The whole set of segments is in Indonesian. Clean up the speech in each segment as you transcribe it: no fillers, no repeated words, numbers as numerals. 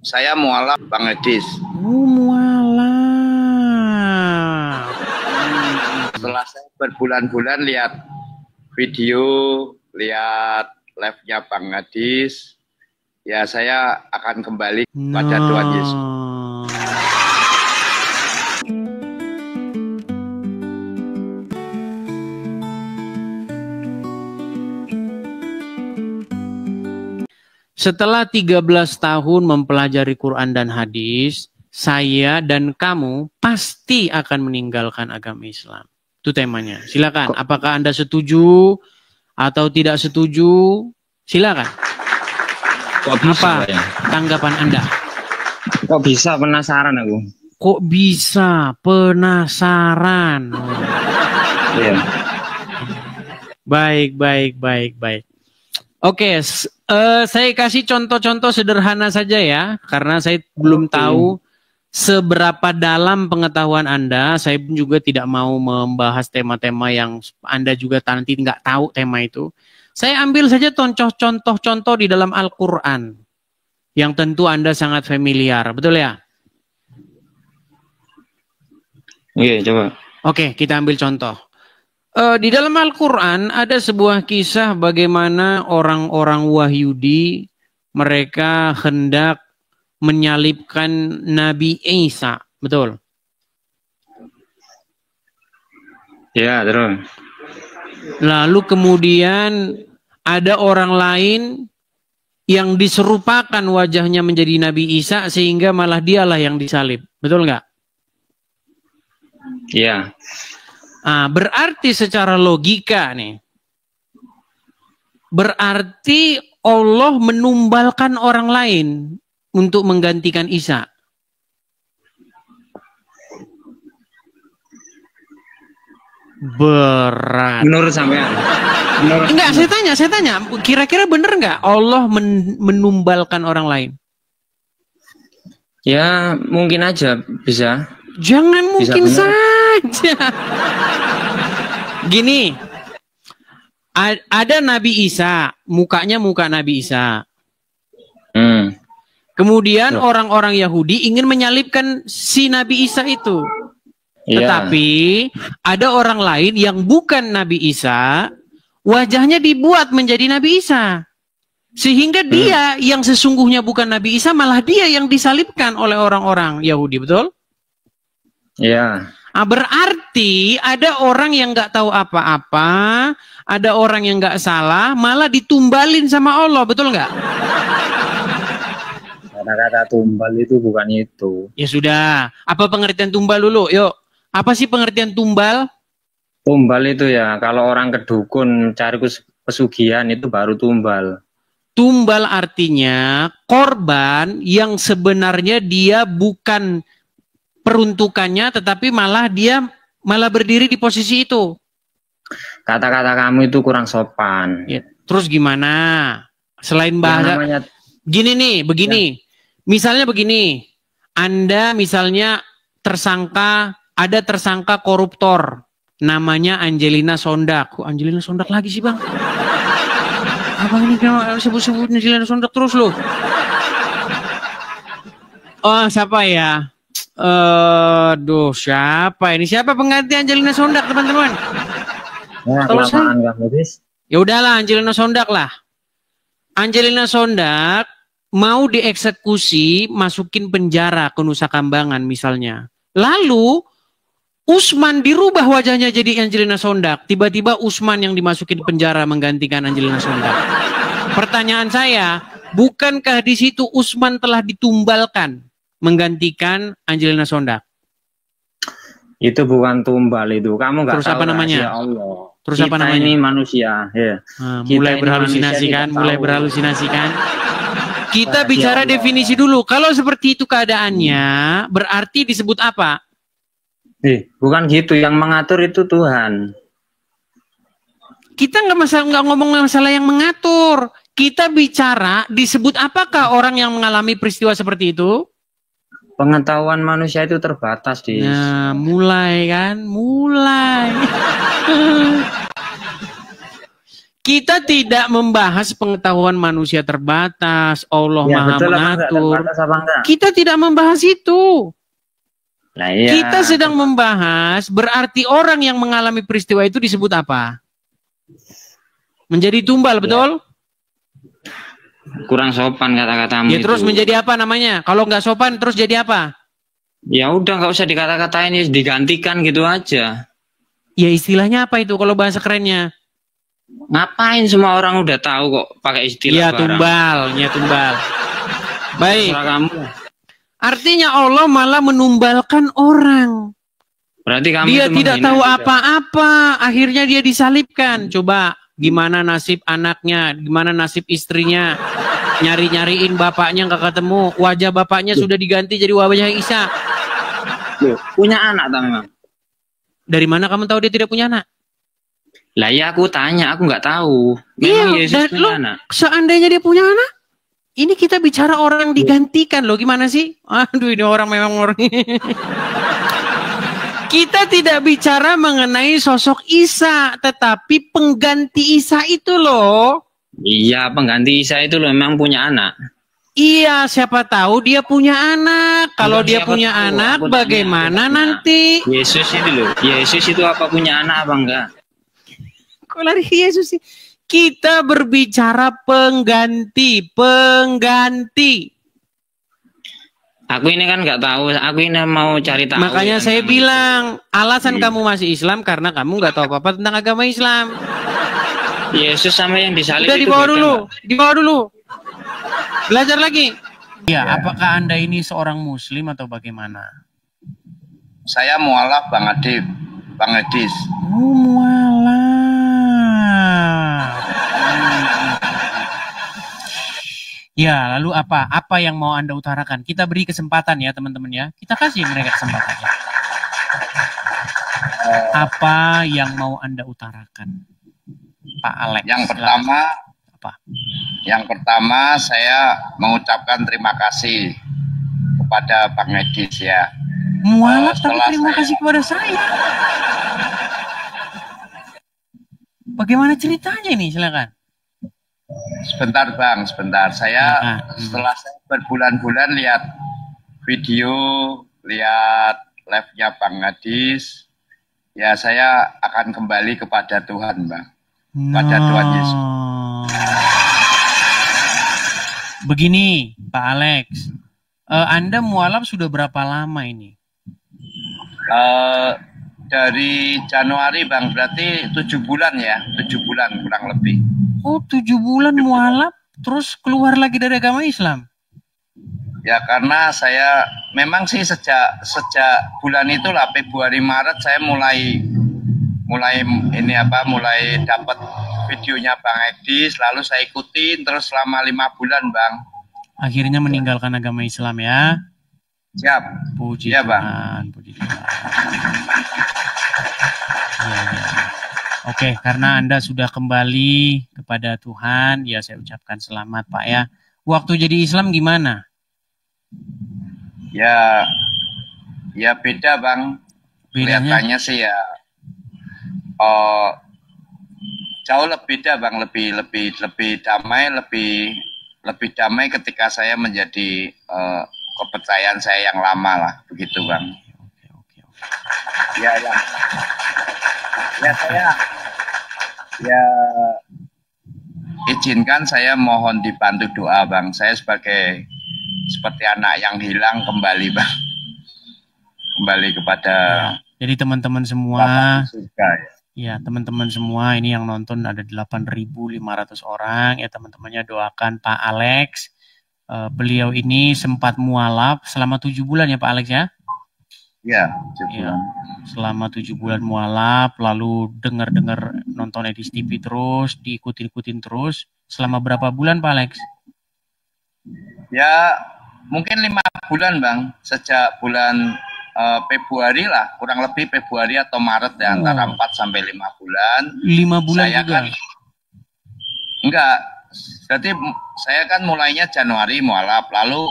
Saya mualaf Bang Edis. Mualaf. Setelah saya berbulan-bulan lihat video, lihat live-nya Bang Edis, ya saya akan kembali pada Tuhan Yesus. Setelah 13 tahun mempelajari Quran dan hadis, saya dan kamu pasti akan meninggalkan agama Islam. Itu temanya. Silakan. Apakah Anda setuju atau tidak setuju? Silakan. Kok bisa, apa tanggapan Anda? Kok bisa, penasaran aku. Kok bisa penasaran? Iya. Baik. Oke, saya kasih contoh-contoh sederhana saja ya, karena saya belum tahu seberapa dalam pengetahuan Anda. Saya pun juga tidak mau membahas tema-tema yang Anda juga nanti nggak tahu tema itu. Saya ambil saja contoh-contoh di dalam Al-Quran, yang tentu Anda sangat familiar, betul ya? Iya, coba. Oke, kita ambil contoh. Di dalam Al-Quran ada sebuah kisah bagaimana orang-orang Wahyudi mereka hendak menyalibkan Nabi Isa, betul? Ya, terus. Lalu kemudian ada orang lain yang diserupakan wajahnya menjadi Nabi Isa sehingga malah dialah yang disalib, betul nggak? Iya. Berarti secara logika nih, berarti Allah menumbalkan orang lain untuk menggantikan Isa. Berat. Menurut sampean? Enggak, saya tanya, kira-kira bener nggak Allah menumbalkan orang lain? Ya, mungkin aja bisa. Jangan mungkin saja. Gini, ada Nabi Isa, mukanya muka Nabi Isa. Kemudian orang-orang Yahudi ingin menyalibkan si Nabi Isa itu. Tetapi ada orang lain yang bukan Nabi Isa, wajahnya dibuat menjadi Nabi Isa. Sehingga dia yang sesungguhnya bukan Nabi Isa, malah dia yang disalibkan oleh orang-orang Yahudi, betul? Iya. Berarti ada orang yang nggak tahu apa-apa, ada orang yang nggak salah, malah ditumbalin sama Allah, betul nggak? Kata-kata tumbal itu bukan itu. Ya sudah, apa pengertian tumbal dulu? Yuk, apa sih pengertian tumbal? Tumbal itu ya, kalau orang ke dukun cari pesugihan itu baru tumbal. Tumbal artinya korban yang sebenarnya dia bukan peruntukannya, tetapi malah dia berdiri di posisi itu. Kata-kata kamu itu kurang sopan. Ya, terus gimana? Selain bahasa, gini nih, begini. Ya. Misalnya begini, Anda misalnya ada tersangka koruptor, namanya Angelina Sondak. Kok Angelina Sondak lagi sih, Bang? Abang ini kan sebut-sebut Angelina Sondak terus loh. Oh, siapa ya? Siapa ini? Siapa pengganti Angelina Sondak, teman-teman? Ya udahlah, Angelina Sondak lah. Angelina Sondak mau dieksekusi, masukin penjara ke Nusa Kambangan misalnya. Lalu Usman dirubah wajahnya jadi Angelina Sondak. Tiba-tiba Usman yang dimasukin penjara menggantikan Angelina Sondak. Pertanyaan saya, bukankah di situ Usman telah ditumbalkan menggantikan Angelina Sondak? Itu bukan tumbal itu. Kamu nggak tahu. Terus apa namanya? Ya Allah. Terus kita apa namanya? Ini manusia. Ya. Mulai berhalusinasi kan? Kita bicara definisi dulu. Kalau seperti itu keadaannya, berarti disebut apa? Bukan gitu. Yang mengatur itu Tuhan. Kita nggak ngomong masalah yang mengatur. Kita bicara disebut apakah orang yang mengalami peristiwa seperti itu? Pengetahuan manusia itu terbatas, Dis. Nah, mulai kan? Mulai. Kita tidak membahas pengetahuan manusia terbatas, Allah Ya, Maha betul apa enggak? mengatur. Terbatas apa enggak? Kita tidak membahas itu. Lah iya. Kita sedang membahas berarti orang yang mengalami peristiwa itu disebut apa? Menjadi tumbal, betul? Kurang sopan kata-katamu Ya terus itu. menjadi apa namanya? Kalau nggak sopan terus jadi apa? Ya udah nggak usah dikata-katain, digantikan gitu aja. Ya istilahnya apa itu kalau bahasa kerennya? Ngapain semua orang udah tahu kok pakai istilah Ya barang. tumbal. Baik. Terserah kamu. Artinya Allah malah menumbalkan orang. Berarti kamu Dia itu tidak menghina tahu juga. apa-apa, akhirnya dia disalibkan. Coba gimana nasib anaknya, gimana nasib istrinya? Nyari-nyariin bapaknya nggak ketemu, wajah bapaknya sudah diganti jadi wajah Isa. Loh, punya anak tak memang? Dari mana kamu tahu dia tidak punya anak? Lah ya aku tanya, aku nggak tahu. Iya, Memang Yesus dan punya lo anak. seandainya dia punya anak, ini kita bicara orang yang digantikan loh, gimana sih? Aduh, ini orang memang orang. Kita tidak bicara mengenai sosok Isa, tetapi pengganti Isa itu loh. Iya, pengganti Isa itu loh memang punya anak. Iya, siapa tahu dia punya anak. Kalau Bukan dia siapa punya tahu, anak, aku tanya, bagaimana aku tanya. nanti? Yesus itu loh. Yesus itu apa punya anak apa enggak? Kok lari Yesus sih? Kita berbicara pengganti. Aku ini kan nggak tahu. Aku ini mau cari tahu. Makanya ya, saya tentang bilang, alasan Iya. kamu masih Islam karena kamu nggak tahu apa-apa tentang agama Islam. itu. Yesus sama yang disalib Udah itu dibawa beda, dulu, Mbak. dibawa dulu. Belajar lagi. Ya, apakah Anda ini seorang Muslim atau bagaimana? Saya mualaf Bang Adib, Bang Edis. Oh, mualaf. Ya, lalu apa? Apa yang mau Anda utarakan? Kita beri kesempatan ya, teman-teman ya. Kita kasih mereka kesempatan ya. Apa yang mau Anda utarakan? Pak Alex. Yang silakan. pertama, Apa? Yang pertama saya mengucapkan terima kasih kepada Bang Edis ya. Mualaf tapi Setelah terima kasih kepada saya. Bagaimana ceritanya ini? Silakan. Sebentar Bang, sebentar. Saya Silakan. setelah saya berbulan-bulan lihat video, lihat live-nya Bang Edis, ya saya akan kembali kepada Tuhan Bang. Pada Tuhan Yesus. Begini, Pak Alex, Anda mualaf sudah berapa lama ini? Dari Januari Bang, berarti 7 bulan ya, 7 bulan kurang lebih. Oh, 7 bulan mualaf, terus keluar lagi dari agama Islam? Ya karena saya memang sih sejak bulan itulah Februari Maret saya mulai dapat videonya Bang Edis, lalu saya ikutin terus selama 5 bulan Bang. Akhirnya meninggalkan agama Islam ya? Siap. Puji Ya, Tuhan, Bang. puji Tuhan. Ya. Oke, karena Anda sudah kembali kepada Tuhan, ya saya ucapkan selamat Pak ya. Waktu jadi Islam gimana? Ya beda Bang. Bedanya? Kelihatannya sih ya jauh lebih beda Bang, lebih damai, lebih damai ketika saya menjadi kepercayaan saya yang lama lah, begitu Bang. Oke. Ya saya izinkan saya mohon dibantu doa Bang. Saya seperti anak yang hilang kembali Bang. Kembali kepada Jadi teman-teman semua, Bapa di surga ya. ya teman-teman semua ini yang nonton ada 8.500 orang, ya teman-temannya doakan Pak Alex. Beliau ini sempat mualaf selama 7 bulan ya Pak Alex ya? Ya, Ya, selama 7 bulan mualaf, lalu dengar-dengar nonton Edis TV terus, diikutin terus. Selama berapa bulan Pak Alex? ya mungkin 5 bulan Bang, sejak bulan Februari lah, kurang lebih Februari atau Maret ya, antara 4 sampai 5 bulan. 5 bulan Saya juga? kan enggak, jadi saya kan mulainya Januari mualaf, lalu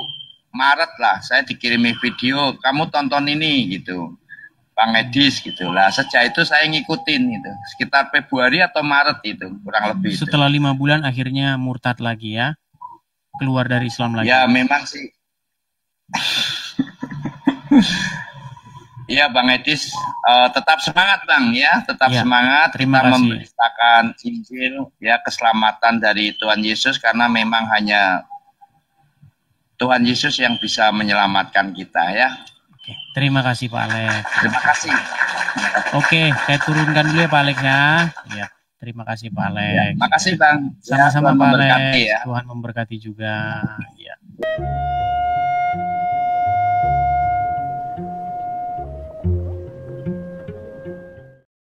Maret lah saya dikirimi video, kamu tonton ini gitu. Bang Edis gitu lah. Sejak itu saya ngikutin itu sekitar Februari atau Maret itu kurang lebih. Setelah 5 bulan akhirnya murtad lagi ya, keluar dari Islam lagi. Ya memang sih. Iya Bang Edis, tetap semangat Bang ya, tetap semangat. Terima kita kasih. memberitakan Injil ya, keselamatan dari Tuhan Yesus, karena memang hanya Tuhan Yesus yang bisa menyelamatkan kita ya. Oke, terima kasih Pak Alex. Terima kasih. Oke, saya turunkan dulu ya Pak Alex ya. Ya, terima kasih Pak Alex. Ya, makasih Bang. Sama-sama ya, Pak Tuhan Alex. memberkati ya. Tuhan memberkati juga. Ya.